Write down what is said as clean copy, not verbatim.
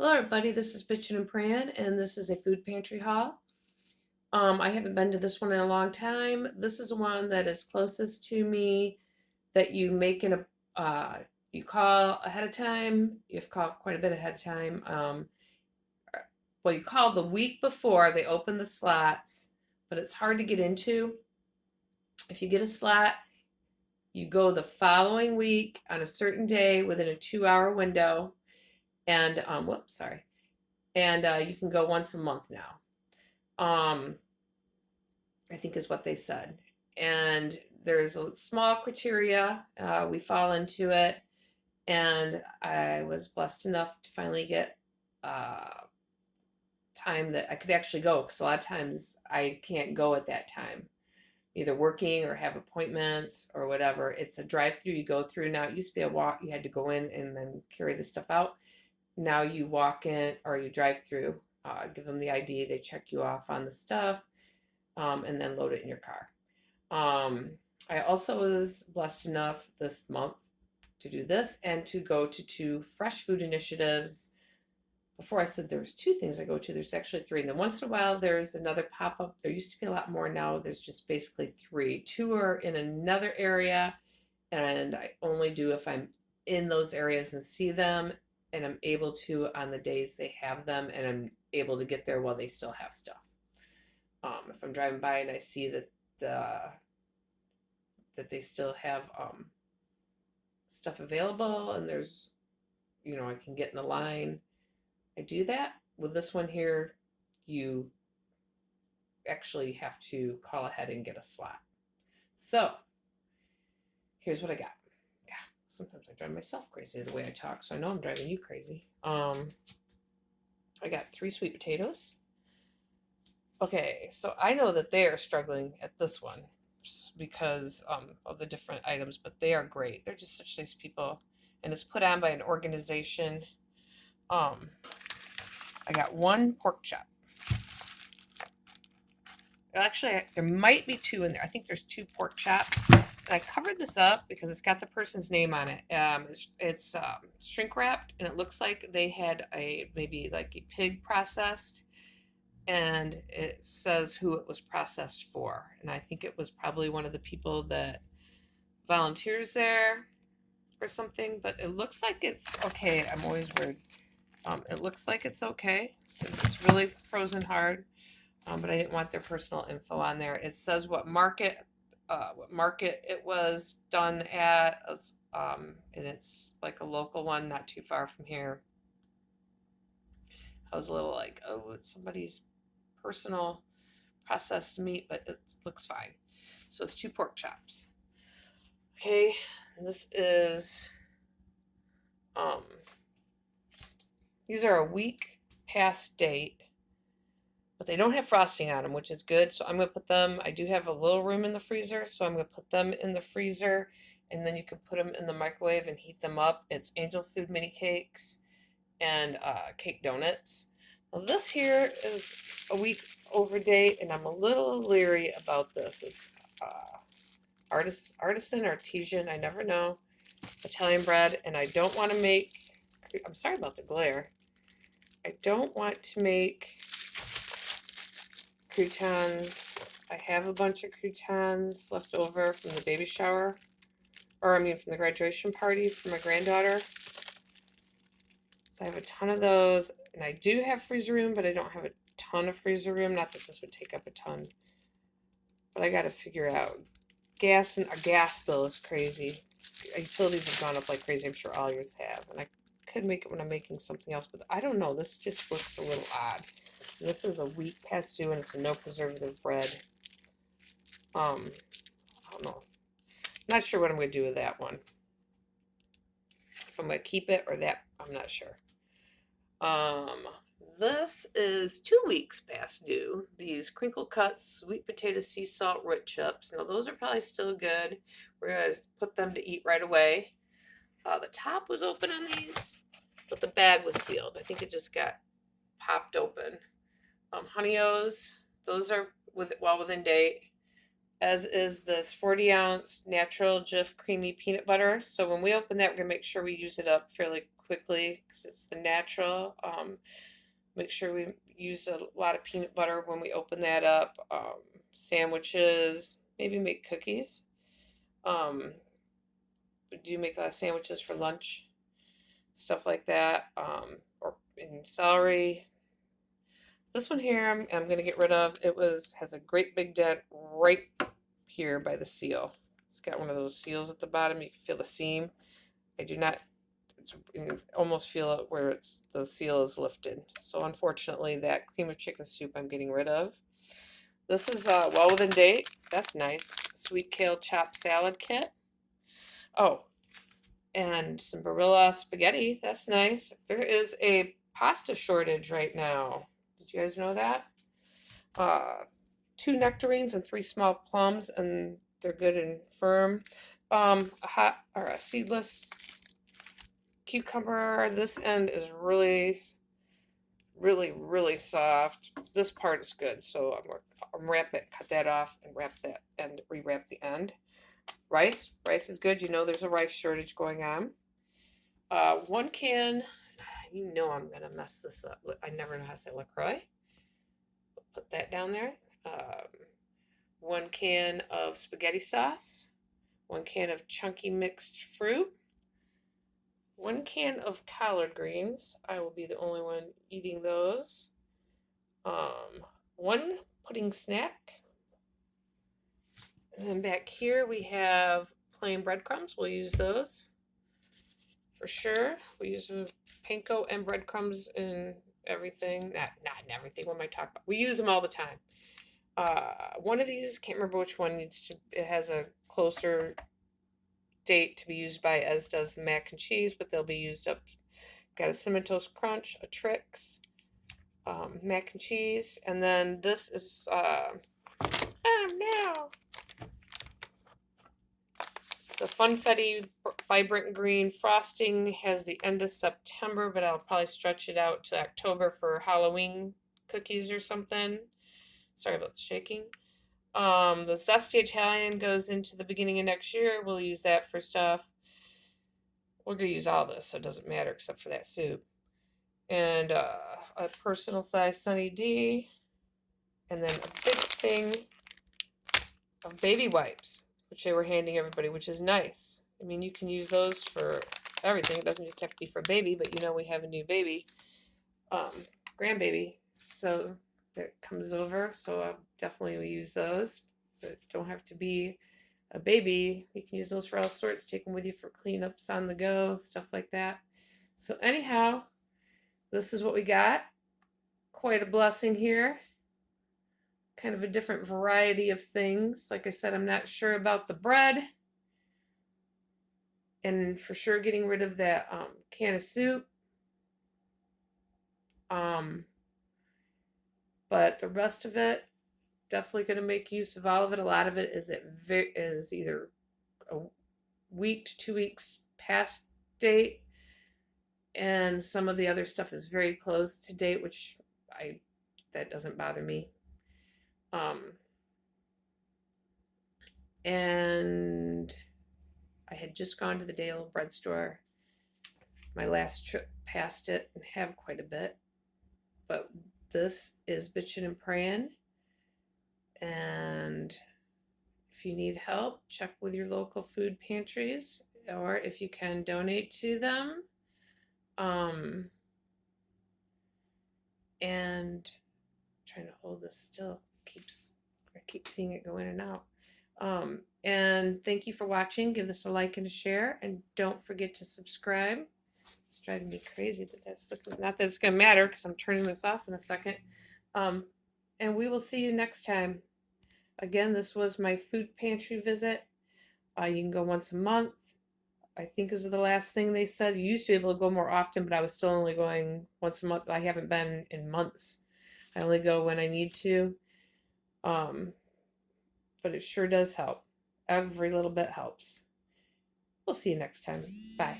Hello, everybody. This is Bitchin' and Pran, and this is a food pantry haul. I haven't been to this one in a long time. This is one that is closest to me that you make in a you call ahead of time. You have to call quite a bit ahead of time. Well, you call the week before they open the slots, but it's hard to get into. If you get a slot, you go the following week on a certain day within a 2 hour window, and whoops, sorry, and you can go once a month now. I think is what they said. And there's a small criteria. We fall into it, and I was blessed enough to finally get uh, time that I could actually go because a lot of times I can't go at that time, either working or have appointments or whatever. It's a drive-through you go through now. It used to be a walk; you had to go in and then carry the stuff out. Now you walk in or you drive through. Give them the ID. They check you off on the stuff, and then load it in your car. Um, I also was blessed enough this month to do this and to go to two fresh food initiatives. Before I said there was two things I go to, there's actually three. And then once in a while there's another pop-up. There used to be a lot more, now there's just basically three. Two are in another area, and I only do if I'm in those areas and see them, and I'm able to on the days they have them, and I'm able to get there while they still have stuff. If I'm driving by and I see the that they still have stuff available and there's, I can get in the line, I do that. With this one here, you actually have to call ahead and get a slot. So here's what I got. Yeah, sometimes I drive myself crazy the way I talk, so I know I'm driving you crazy. I got 3 sweet potatoes. Okay, so I know that they are struggling at this one because of the different items, but they are great. They're just such nice people, and it's put on by an organization. Um, I got one pork chop. Actually, there might be two in there. I think there's two pork chops. And I covered this up because it's got the person's name on it. It's shrink wrapped, and it looks like they had maybe like a pig processed, and it says who it was processed for. And I think it was probably one of the people that volunteers there or something. But it looks like it's okay. I'm always worried. It looks like it's okay. It's really frozen hard, but I didn't want their personal info on there. It says what market it was done at, and it's like a local one, not too far from here. I was a little like, oh, it's somebody's personal processed meat, but it looks fine. So it's two pork chops. Okay, this is um, these are a week past date, but they don't have frosting on them, which is good. So I'm going to put them, I do have a little room in the freezer, so I'm going to put them in the freezer, and then you can put them in the microwave and heat them up. It's Angel Food mini cakes and cake donuts. Well, this here is a week over date, and I'm a little leery about this. It's artisan, artesian, I never know, Italian bread, and I don't want to make, I'm sorry about the glare, I don't want to make croutons. I have a bunch of croutons left over from the baby shower, or I mean from the graduation party for my granddaughter. So I have a ton of those, and I do have freezer room, but I don't have a ton of freezer room. Not that this would take up a ton, but I got to figure out gas, and our gas bill is crazy. Utilities have gone up like crazy. I'm sure all yours have, and I could make it when I'm making something else, but I don't know. This just looks a little odd. This is a week past due, and it's a no preservative bread. I don't know. I'm not sure what I'm going to do with that one. If I'm going to keep it or that, I'm not sure. This is 2 weeks past due. These crinkle cut sweet potato sea salt root chips. Now those are probably still good. We're going to put them to eat right away. The top was open on these, but the bag was sealed. I think it just got popped open. Honey O's, those are well within date. as is this 40-ounce natural Jif creamy peanut butter. So when we open that, we're gonna make sure we use it up fairly quickly because it's the natural. Make sure we use a lot of peanut butter when we open that up. Sandwiches, maybe make cookies. Um, do make a lot of sandwiches for lunch, stuff like that. Or in celery. This one here, I'm gonna get rid of. Has a great big dent right here by the seal. It's got one of those seals at the bottom. You can feel the seam. I do not. You can almost feel it where the seal is lifted. So unfortunately, that cream of chicken soup I'm getting rid of. This is well within date. That's nice. Sweet kale chopped salad kit. Oh, and some Barilla spaghetti. That's nice. There is a pasta shortage right now. Did you guys know that? 2 nectarines and 3 small plums, and they're good and firm. A seedless cucumber. This end is really, really, really soft. This part is good, so I'm cut that off and wrap that and rewrap the end. Rice is good. You know there's a rice shortage going on. 1 can. You know I'm gonna mess this up. I never know how to say LaCroix. Put that down there. 1 can of spaghetti sauce. 1 can of chunky mixed fruit. 1 can of collard greens. I will be the only one eating those. 1 pudding snack. And then back here we have plain breadcrumbs. We'll use those for sure. We use panko and breadcrumbs in everything. Not in everything. What am I talking about? We use them all the time. One of these, can't remember which one, it has a closer date to be used by, as does the mac and cheese, but they'll be used up. Got a Cinnamon Toast Crunch, a Trix, mac and cheese, and then this is, oh no! The Funfetti Vibrant Green Frosting has the end of September, but I'll probably stretch it out to October for Halloween cookies or something. Sorry about the shaking. The Zesty Italian goes into the beginning of next year. We'll use that for stuff. We're going to use all this, so it doesn't matter except for that soup. And a personal size Sunny D. And then a big thing of baby wipes, which they were handing everybody, which is nice. I mean, you can use those for everything. It doesn't just have to be for baby, but you know we have a new baby, grandbaby. So that comes over, so I'll definitely use those, but don't have to be a baby. You can use those for all sorts. Take them with you for cleanups on the go, stuff like that. So anyhow, this is what we got. Quite a blessing here. Kind of a different variety of things. Like I said, I'm not sure about the bread. And for sure getting rid of that can of soup. But the rest of it, definitely going to make use of all of it. A lot of it is either a week to 2 weeks past date, and some of the other stuff is very close to date, which that doesn't bother me. And I had just gone to the day old bread store, my last trip past it, and have quite a bit. But this is bitchin' and praying. And if you need help, check with your local food pantries, or if you can donate to them. And I'm trying to hold this still. I keep seeing it go in and out. And thank you for watching. Give this a like and a share, and don't forget to subscribe. It's driving me crazy that's not that it's gonna matter because I'm turning this off in a second. And we will see you next time. Again, this was my food pantry visit. You can go once a month. I think is the last thing they said. You used to be able to go more often, but I was still only going once a month. I haven't been in months. I only go when I need to. But it sure does help. Every little bit helps. We'll see you next time. Bye.